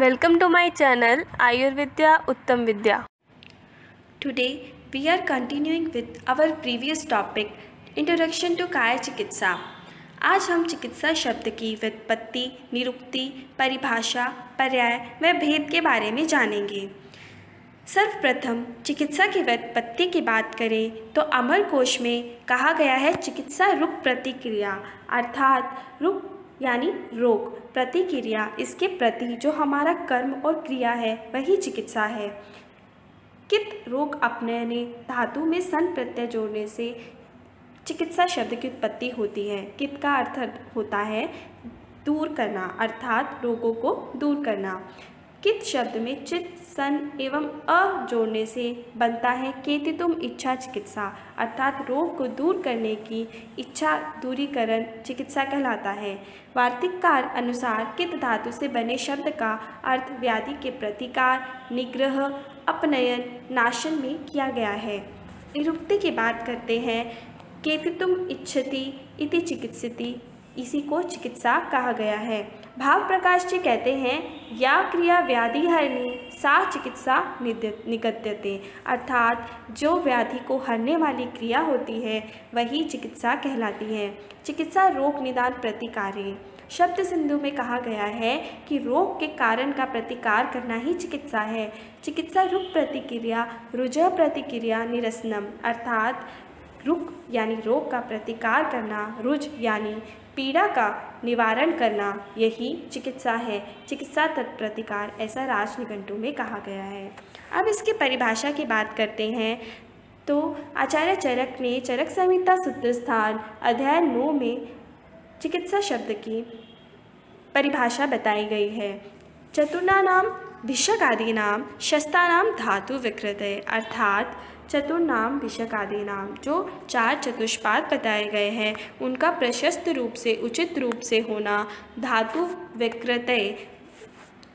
Welcome to my channel Ayurvedya Uttam Vidya. Today we are continuing with our previous topic Introduction to काय चिकित्सा। आज हम चिकित्सा शब्द की व्युत्पत्ति, निरुक्ति, परिभाषा, पर्याय व भेद के बारे में जानेंगे। सर्वप्रथम चिकित्सा की व्युत्पत्ति की बात करें तो अमरकोश में कहा गया है चिकित्सा रुक प्रतिक्रिया, अर्थात रुक यानी रोग, प्रतिक्रिया इसके प्रति जो हमारा कर्म और क्रिया है वही चिकित्सा है। कित रोग अपनाने धातु में सन प्रत्यय जोड़ने से चिकित्सा शब्द की उत्पत्ति होती है। कित का अर्थ होता है दूर करना, अर्थात रोगों को दूर करना। कित शब्द में चित, सन एवं अ जोड़ने से बनता है केतितुम इच्छा चिकित्सा, अर्थात रोग को दूर करने की इच्छा दूरीकरण चिकित्सा कहलाता है। वार्तिककार अनुसार कित धातु से बने शब्द का अर्थ व्याधि के प्रतिकार, निग्रह, अपनयन, नाशन में किया गया है। निरुक्ति की बात करते हैं। केतितुम इच्छति इति चिकित्सति, इसी को चिकित्सा कहा गया है। भाव प्रकाश जी कहते हैं या क्रिया व्याधि हरणी सा चिकित्सा निगद्यते, अर्थात जो व्याधि को हरने वाली क्रिया होती है वही चिकित्सा कहलाती है। चिकित्सा रोग निदान प्रतिकार्य शब्द सिंधु में कहा गया है कि रोग के कारण का प्रतिकार करना ही चिकित्सा है। चिकित्सा रुक प्रतिक्रिया, रुजह प्रतिक्रिया निरसनम, अर्थात रुक यानी रोग का प्रतिकार करना, रुज यानी पीड़ा का निवारण करना, यही चिकित्सा है। चिकित्सा तत्प्रतिकार ऐसा राजनिघंटु में कहा गया है। अब इसकी परिभाषा की बात करते हैं तो आचार्य चरक ने चरक संहिता सूत्र स्थान अध्याय 9 में चिकित्सा शब्द की परिभाषा बताई गई है। चतुर्नाम भिषक आदि नाम शस्तानाम धातु विकृतय, अर्थात चतुर्नाम भिषक आदि नाम जो 4 चतुष्पाद बताए गए हैं उनका प्रशस्त रूप से उचित रूप से होना, धातु विकृतय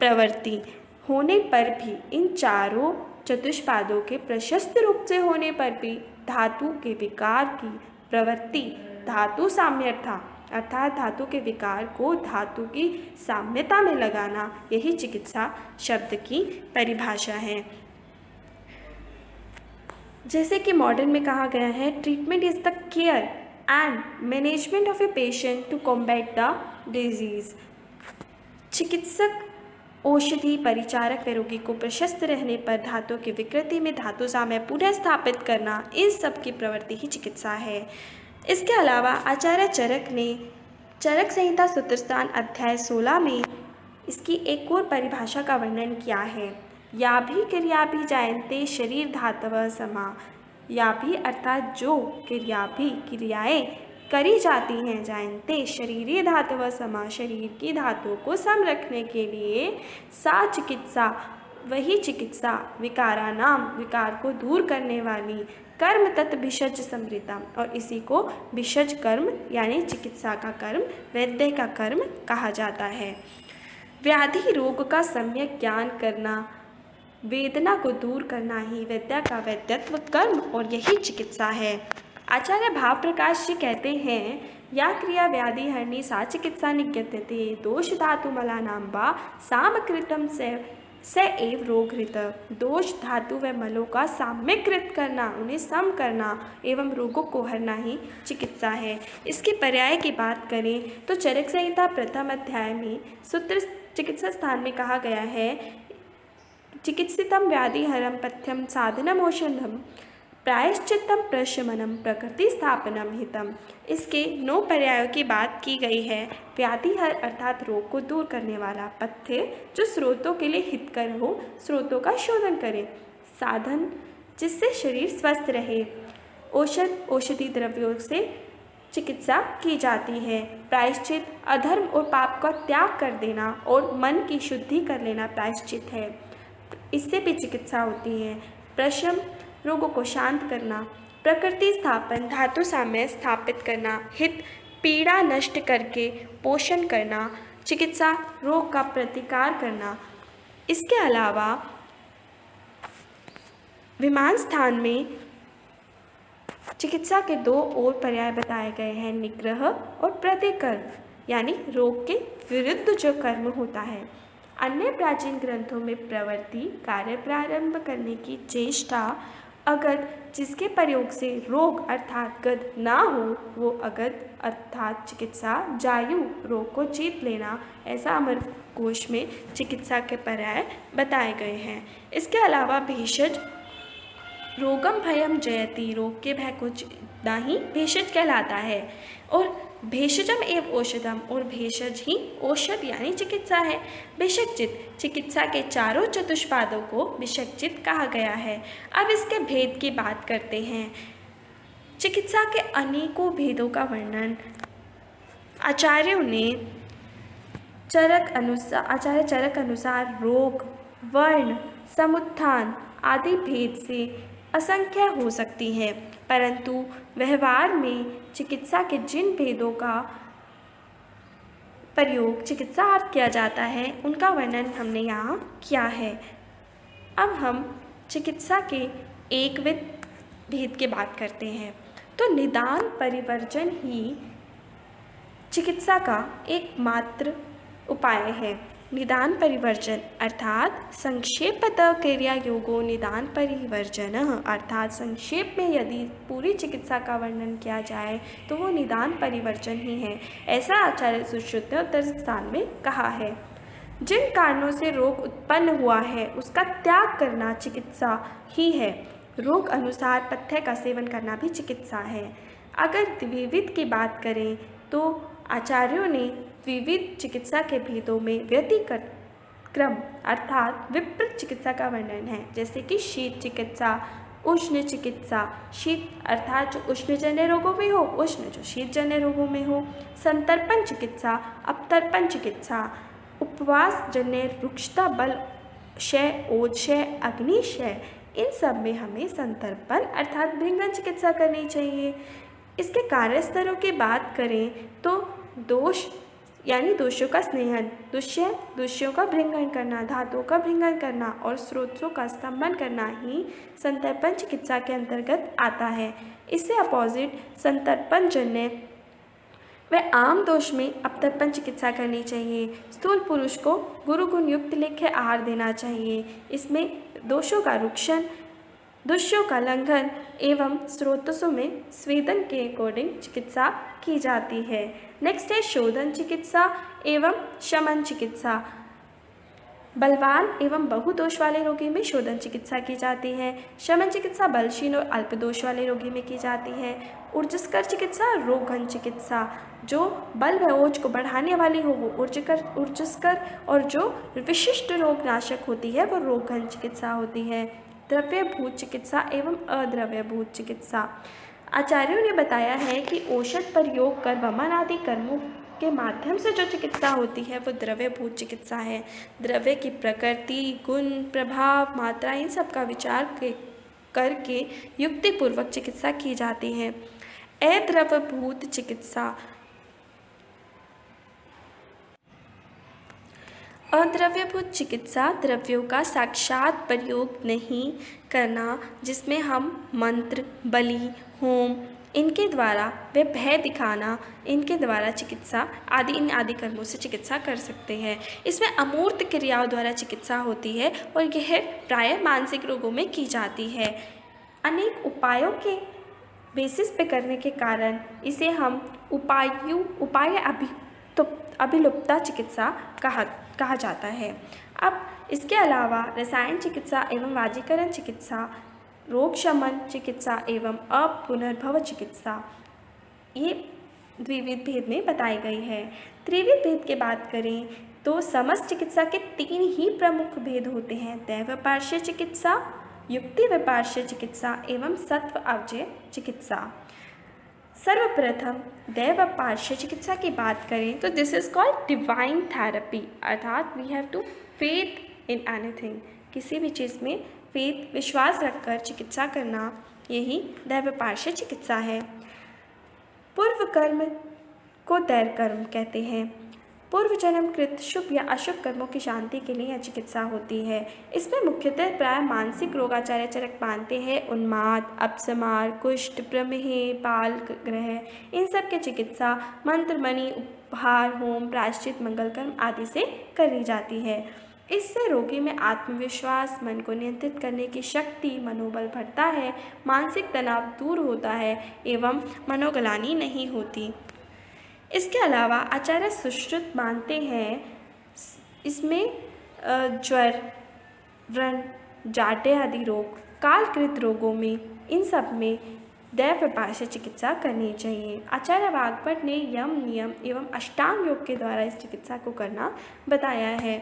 प्रवृत्ति होने पर भी, इन चारों चतुष्पादों के प्रशस्त रूप से होने पर भी धातु के विकार की प्रवृत्ति, धातु साम्यर्था अर्थात धातु के विकार को धातु की साम्यता में लगाना, यही चिकित्सा शब्द की परिभाषा है। जैसे कि मॉडर्न में कहा गया है treatment is the care and management of a patient to combat the disease. चिकित्सक औषधि परिचारक व रोगी को प्रशस्त रहने पर धातु की विकृति में धातु साम्य पुनः स्थापित करना, इन सब की प्रवृत्ति ही चिकित्सा है। इसके अलावा आचार्य चरक ने चरक संहिता सूत्रस्थान अध्याय 16 में इसकी एक और परिभाषा का वर्णन किया है। या भी क्रिया भी जायन्ते शरीर धातव समा, या भी अर्थात जो क्रिया भी क्रियाएं करी जाती हैं जायन्ते शरीरी धातव समा, शरीर की धातुओं को सम रखने के लिए सा चिकित्सा वही चिकित्सा, विकारा नाम विकार को दूर करने वाली, कर्म तत् भिषज समृता, और इसी को भिषज कर्म यानी चिकित्सा का कर्म, वैद्य का कर्म कहा जाता है। व्याधि रोग का सम्यक ज्ञान करना, वेदना को दूर करना ही वैद्य का वैद्यत्व कर्म और यही चिकित्सा है। आचार्य भाव प्रकाश जी कहते हैं या क्रिया व्याधि हरणी सा चिकित्सा निगद्यते, दोष धातु मला नाम वा सामकृतम से एव रोगृत, दोष धातु व मलों का साम्यकृत करना, उन्हें सम करना एवं रोगों को हरना ही चिकित्सा है। इसके पर्याय की बात करें तो चरक संहिता प्रथम अध्याय में सूत्र चिकित्सा स्थान में कहा गया है चिकित्सितम व्याधि हरम पथ्यम साधनम औषधम प्रायश्चित्तम प्रशमनम प्रकृति स्थापनम हितम। इसके 9 पर्यायों की बात की गई है। व्याधि हर अर्थात रोग को दूर करने वाला, पथ्य जो स्रोतों के लिए हितकर हो, स्रोतों का शोधन करे, साधन जिससे शरीर स्वस्थ रहे, औषध औषधि द्रव्यों से चिकित्सा की जाती है, प्रायश्चित अधर्म और पाप का त्याग कर देना और मन की शुद्धि कर लेना प्रायश्चित है, इससे भी चिकित्सा होती है। प्रशम रोगों को शांत करना, प्रकृति स्थापन धातु साम्य स्थापित करना, हित पीड़ा नष्ट करके पोषण करना, चिकित्सा रोग का प्रतिकार करना। इसके अलावा विमान स्थान में चिकित्सा के 2 और पर्याय बताए गए हैं, निग्रह और प्रतिकर्म, यानी रोग के विरुद्ध जो कर्म होता है। अन्य प्राचीन ग्रंथों में प्रवृत्ति कार्य प्रारंभ करने की चेष्टा अगध जिसके प्रयोग से रोग अर्थात गध ना हो वो अगध अर्थात चिकित्सा जायु रोग को जीत लेना ऐसा अमरकोश में चिकित्सा के पर्याय बताए गए हैं। इसके अलावा भेषज रोगम भयम जयति रोग के भय को जीतना ही भेषज कहलाता है और भेषजम एवं औषधम और भेषज ही औषध यानी चिकित्सा है। भिषक्चित चिकित्सा के चारों चतुष्पादों को भिषक्चित कहा गया है। अब इसके भेद की बात करते हैं। चिकित्सा के अनेकों भेदों का वर्णन आचार्य चरक अनुसार रोग वर्ण समुत्थान आदि भेद से असंख्य हो सकती है, परंतु व्यवहार में चिकित्सा के जिन भेदों का प्रयोग चिकित्सार्थ किया जाता है उनका वर्णन हमने यहाँ किया है। अब हम चिकित्सा के एकविध भेद की बात करते हैं। तो निदान परिवर्जन ही चिकित्सा का एकमात्र उपाय है। निदान परिवर्जन अर्थात संक्षेपतः क्रिया योगो निदान परिवर्जन अर्थात संक्षेप में यदि पूरी चिकित्सा का वर्णन किया जाए तो वो निदान परिवर्जन ही है, ऐसा आचार्य सुश्रुत ने उत्तर स्थान में कहा है। जिन कारणों से रोग उत्पन्न हुआ है उसका त्याग करना चिकित्सा ही है। रोग अनुसार पथ्य का सेवन करना भी चिकित्सा है। अगर द्विविध की बात करें तो आचार्यों ने विविध चिकित्सा के भेदों में व्यतिक्रम अर्थात विपरीत चिकित्सा का वर्णन है, जैसे कि शीत चिकित्सा उष्ण चिकित्सा, शीत अर्थात जो उष्णजन्य रोगों में हो, उष्ण जो शीतजन्य रोगों में हो, संतर्पण चिकित्सा अपतर्पण चिकित्सा, उपवास जन्य रुक्षता बल क्षय ओजक्षय अग्निक्षय, इन सब में हमें संतर्पण अर्थात भृंगन चिकित्सा करनी चाहिए। इसके कार्य स्तरों की बात करें तो दोष यानी दोषों का स्नेहन, दोषियों का भृंगन करना, धातुओं का भृंगन करना और स्रोतों का स्तंभन करना ही संतर्पण चिकित्सा के अंतर्गत आता है। इससे अपोजिट संतर्पण जन्य व आम दोष में अपतर्पण चिकित्सा करनी चाहिए। स्थूल पुरुष को गुरु गुण युक्त लेख्य आहार देना चाहिए। इसमें दोषों का रुक्षण, दुष्यों का लंघन एवं स्रोतों में स्वेदन के अकॉर्डिंग चिकित्सा की जाती है। नेक्स्ट है शोधन चिकित्सा एवं शमन चिकित्सा। बलवान एवं बहुदोष वाले रोगी में शोधन चिकित्सा की जाती है। शमन चिकित्सा बलहीन और अल्प दोष वाले रोगी में की जाती है। ऊर्जस्कर चिकित्सा रोगघन चिकित्सा, जो बल व ओज को बढ़ाने वाली हो वो ऊर्जस्कर और जो विशिष्ट रोग नाशक होती है वो रोगघन चिकित्सा होती है। द्रव्यभूत चिकित्सा एवं अद्रव्यभूत चिकित्सा। आचार्यों ने बताया है कि औषध प्रयोग कर वमन आदि कर्मों के माध्यम से जो चिकित्सा होती है वो द्रव्यभूत चिकित्सा है। द्रव्य की प्रकृति गुण प्रभाव मात्रा इन सब का विचार करके युक्तिपूर्वक चिकित्सा की जाती है। अद्रव्यभूत चिकित्सा अद्रव्यभूत चिकित्सा द्रव्यों का साक्षात प्रयोग नहीं करना, जिसमें हम मंत्र बलि होम इनके द्वारा व भय दिखाना इनके द्वारा चिकित्सा आदि इन आदि कर्मों से चिकित्सा कर सकते हैं। इसमें अमूर्त क्रियाओं द्वारा चिकित्सा होती है और यह प्रायः मानसिक रोगों में की जाती है। अनेक उपायों के बेसिस पे करने के कारण इसे हम उपाय अभिलुप्ता चिकित्सा कहा जाता है। अब इसके अलावा रसायन चिकित्सा एवं वाजीकरण चिकित्सा, रोग शमन चिकित्सा एवं अपुनर्भव चिकित्सा ये द्विविध भेद में बताई गई है। त्रिविध भेद की बात करें तो समस्त चिकित्सा के 3 ही प्रमुख भेद होते हैं: दैवपार्श्व चिकित्सा, युक्ति विपार्श्व चिकित्सा एवं सत्व अवजय चिकित्सा। सर्वप्रथम दैवपार्श्व चिकित्सा की बात करें तो this is called divine therapy, अर्थात we have to faith in anything, किसी भी चीज़ में फेथ विश्वास रखकर चिकित्सा करना, यही दैवपार्श्व चिकित्सा है। पूर्व कर्म को दैव कर्म कहते हैं। पूर्व जन्म कृत शुभ या अशुभ कर्मों की शांति के लिए यह चिकित्सा होती है। इसमें मुख्यतः प्राय मानसिक रोग आचार्य चरक मानते हैं उन्माद, अपस्मार, कुष्ठ, प्रमेह, बाल ग्रह इन सब की चिकित्सा मंत्र मणि उपहार होम प्रायश्चित मंगल कर्म आदि से करी जाती है। इससे रोगी में आत्मविश्वास, मन को नियंत्रित करने की शक्ति, मनोबल बढ़ता है, मानसिक तनाव दूर होता है एवं मनोग्लानि नहीं होती। इसके अलावा आचार्य सुश्रुत मानते हैं इसमें ज्वर, व्रण, जाटे आदि रोग, कालकृत रोगों में, इन सब में दैव विपार्श्य चिकित्सा करनी चाहिए। आचार्य वाग्भट ने यम, नियम एवं अष्टांग योग के द्वारा इस चिकित्सा को करना बताया है।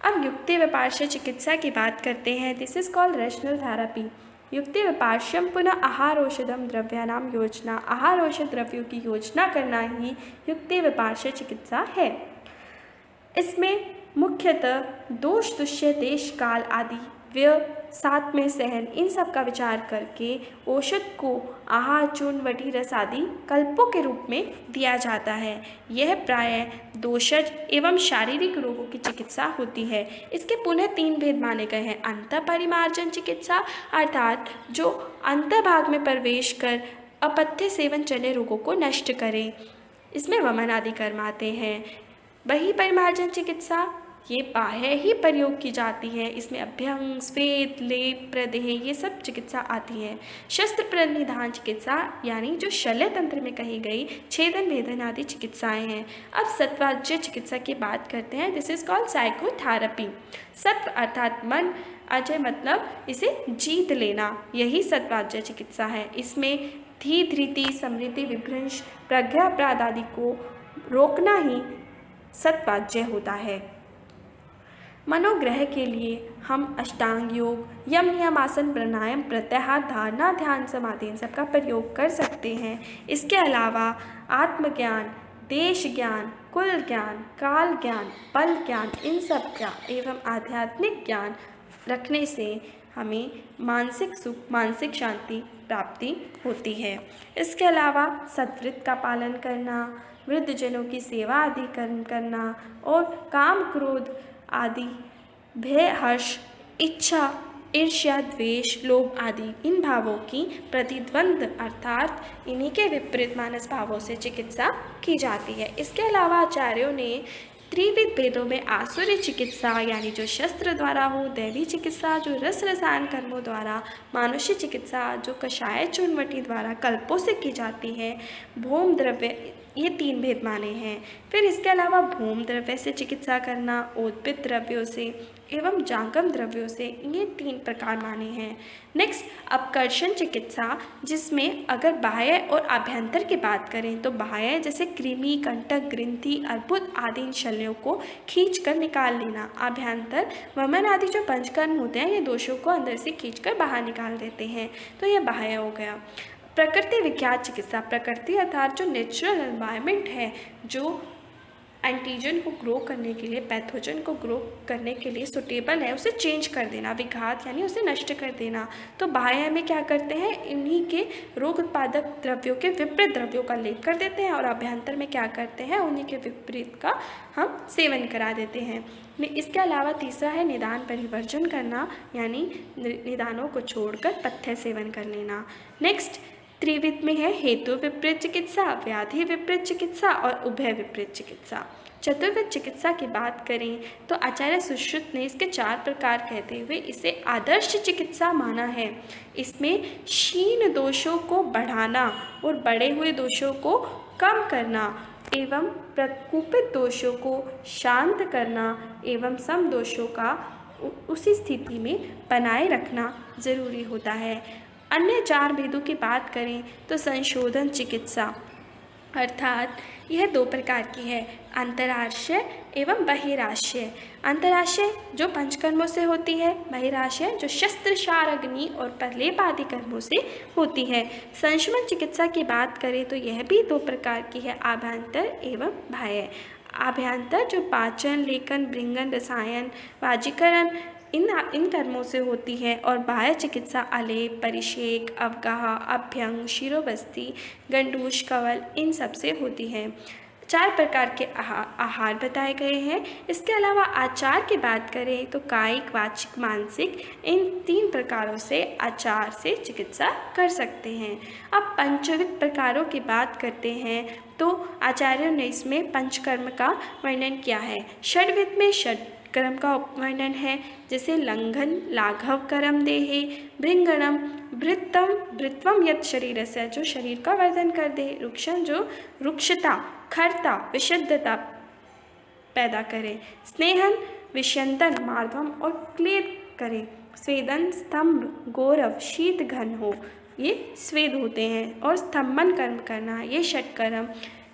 अब युक्ति विपार्श्य चिकित्सा की बात करते हैं। This is called rational therapy. युक्ति विपार्श्यम पुनः आहार औषधम द्रव्यानाम योजना। आहार औषध द्रव्यों की योजना करना ही युक्ति विपार्श्य चिकित्सा है। इसमें मुख्यतः दोष, दुष्य, देश, काल आदि, व्यय, साथ में सहन, इन सब का विचार करके औषध को आहार, चूर्ण, वटी रस आदि कल्पों के रूप में दिया जाता है। यह प्रायः दोषज एवं शारीरिक रोगों की चिकित्सा होती है। इसके पुनः 3 भेद माने गए हैं। अंतःपरिमार्जन चिकित्सा अर्थात जो अंतर्भाग में प्रवेश कर अपथ्य सेवन चले रोगों को नष्ट करें, इसमें वमन आदि कर्म आते हैं। बहिर्परिमार्जन चिकित्सा ये बाह्य ही प्रयोग की जाती है। इसमें अभ्यंग, स्वेद, लेप, प्रदेह ये सब चिकित्सा आती है। शस्त्र प्रणिधान चिकित्सा यानी जो शल्य तंत्र में कही गई छेदन, भेदन आदि चिकित्साएं हैं। अब सत्वाज्य चिकित्सा की बात करते हैं। This is called psychotherapy. सत्व अर्थात मन, अजय मतलब इसे जीत लेना, यही सत्वाज्य चिकित्सा है। इसमें धी, धृति, समृद्धि, विभ्रंश, प्रज्ञा, अपराध आदि को रोकना ही सत्वाज्य होता है। मनोग्रह के लिए हम अष्टांग योग, यम, नियम, आसन, प्राणायाम, प्रत्याहार, धारणा, ध्यान, समाधि इन सब का प्रयोग कर सकते हैं। इसके अलावा आत्मज्ञान, देश ज्ञान, कुल ज्ञान, काल ज्ञान, बल ज्ञान, इन सब का एवं आध्यात्मिक ज्ञान रखने से हमें मानसिक सुख, मानसिक शांति प्राप्ति होती है। इसके अलावा सद्वृत्त का पालन करना, वृद्धजनों की सेवा आदि करना और काम, क्रोध आदि, भय, हर्ष, इच्छा, ईर्ष्या, द्वेष, लोभ आदि इन भावों की प्रतिद्वंद अर्थात इन्हीं के विपरीत मानस भावों से चिकित्सा की जाती है। इसके अलावा आचार्यों ने त्रिविध भेदों में आसुरी चिकित्सा यानी जो शस्त्र द्वारा हो, दैवी चिकित्सा जो रस रसायन कर्मों द्वारा, मानुष्य चिकित्सा जो कषाय चूर्णवटी द्वारा कल्पों से की जाती है, भौम द्रव्य, ये 3 भेद माने हैं। फिर इसके अलावा भौम द्रव्य से चिकित्सा करना, ओद्भिद द्रव्यों से एवं जागम द्रव्यों से, ये 3 प्रकार माने हैं। नेक्स्ट अपकर्षण चिकित्सा, जिसमें अगर बाह्य और आभ्यंतर की बात करें तो बाह्य जैसे कृमि, कंटक, ग्रंथि, अर्बुद आदि इन शल्यों को खींच कर निकाल लेना। आभ्यंतर वमन आदि जो पंचकर्म होते हैं ये दोषों को अंदर से खींच कर बाहर निकाल देते हैं, तो ये बाह्य हो गया। प्रकृति विख्यात चिकित्सा, प्रकृति अर्थात जो नेचुरल एनवायरनमेंट है, जो एंटीजन को ग्रो करने के लिए, पैथोजन को ग्रो करने के लिए सुटेबल है, उसे चेंज कर देना, विघात यानी उसे नष्ट कर देना। तो बाह्य में क्या करते हैं, इन्हीं के रोग उत्पादक द्रव्यों के विपरीत द्रव्यों का लेप कर देते हैं, और अभ्यंतर में क्या करते हैं, उन्हीं के विपरीत का हम सेवन करा देते हैं। इसके अलावा तीसरा है निदान परिवर्जन करना, यानी निदानों को छोड़कर पथ्य सेवन कर लेना। नेक्स्ट त्रिविध में है हेतु विपरीत चिकित्सा, व्याधि विपरीत चिकित्सा और उभय विपरीत चिकित्सा। चतुर्विध चिकित्सा की बात करें तो आचार्य सुश्रुत ने इसके 4 प्रकार कहते हुए इसे आदर्श चिकित्सा माना है। इसमें क्षीण दोषों को बढ़ाना और बढ़े हुए दोषों को कम करना एवं प्रकोपित दोषों को शांत करना एवं सम दोषों का उसी स्थिति में बनाए रखना जरूरी होता है। अन्य 4 भेदों की बात करें तो संशोधन चिकित्सा अर्थात यह 2 प्रकार की है, अंतराशय एवं बहिराशय। अंतराशय जो पंचकर्मों से होती है, बहिराशय जो शस्त्र, शार, अग्नि और प्रलेप आदि कर्मों से होती है। संशमन चिकित्सा की बात करें तो यह भी 2 प्रकार की है, आभ्यंतर एवं बाह्य। आभ्यंतर जो पाचन, लेखन, भृंगन, रसायन, वाजीकरण इन कर्मों से होती है, और बाह्य चिकित्सा अलेप, परिषेक, अवगाह, अभ्यंग, शिरोबस्ती, गंडूश, कवल इन सब से होती है। 4 प्रकार के आहार बताए गए हैं। इसके अलावा आचार की बात करें तो कायिक, वाचिक, मानसिक इन 3 प्रकारों से आचार से चिकित्सा कर सकते हैं। अब पंचविध प्रकारों की बात करते हैं तो आचार्यों ने इसमें पंचकर्म का वर्णन किया है। षड्विध में षड कर्म का उपवर्णन है, जैसे लंघन लाघव कर्म देहे, भृंगणम भृतम भृत्वम यत् शरीरस्य, जो शरीर का वर्धन कर दे, रुक्षण जो रुक्षता खरता विशुद्धता पैदा करे, स्नेहन विष्यंतन मार्दवम और क्लेद करे, स्वेदन स्तंभ गौरव शीत घन हो, ये स्वेद होते हैं, और स्तंभन कर्म करना, ये षटकर्म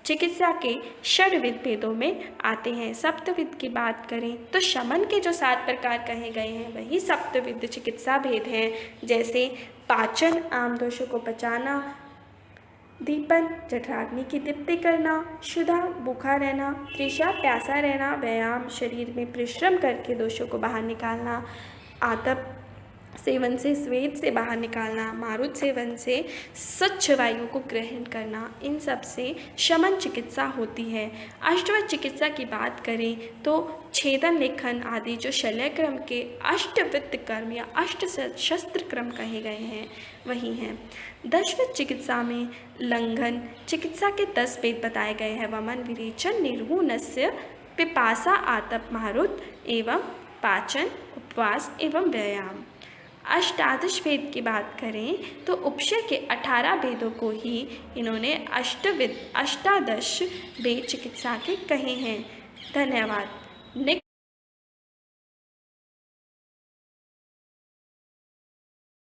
चिकित्सा के षडविध भेदों में आते हैं। सप्तविध की बात करें तो शमन के जो 7 प्रकार कहे गए हैं वही सप्तविध चिकित्सा भेद हैं, जैसे पाचन आम दोषों को पचाना, दीपन जठराग्नि की दीप्ति करना, क्षुधा भूखा रहना, तृषा प्यासा रहना, व्यायाम शरीर में परिश्रम करके दोषों को बाहर निकालना, आतप सेवन से स्वेद से बाहर निकालना, मारुत सेवन से स्वच्छ वायु को ग्रहण करना, इन सब से शमन चिकित्सा होती है। अष्टवध चिकित्सा की बात करें तो छेदन लेखन आदि जो शल्य क्रम के अष्टविध कर्म या अष्ट शस्त्र क्रम कहे गए हैं वही हैं। दशविध चिकित्सा में लंघन चिकित्सा के 10 भेद बताए गए हैं। वमन विरेचन निर्हूनस्य पिपासा आतप मारुत एवं पाचन उपवास एवं व्यायाम। अष्टादश भेद की बात करें तो उपशय के 18 भेदों को ही इन्होंने अष्टादश भेद चिकित्सा के कहे हैं। धन्यवाद। नेक्स्ट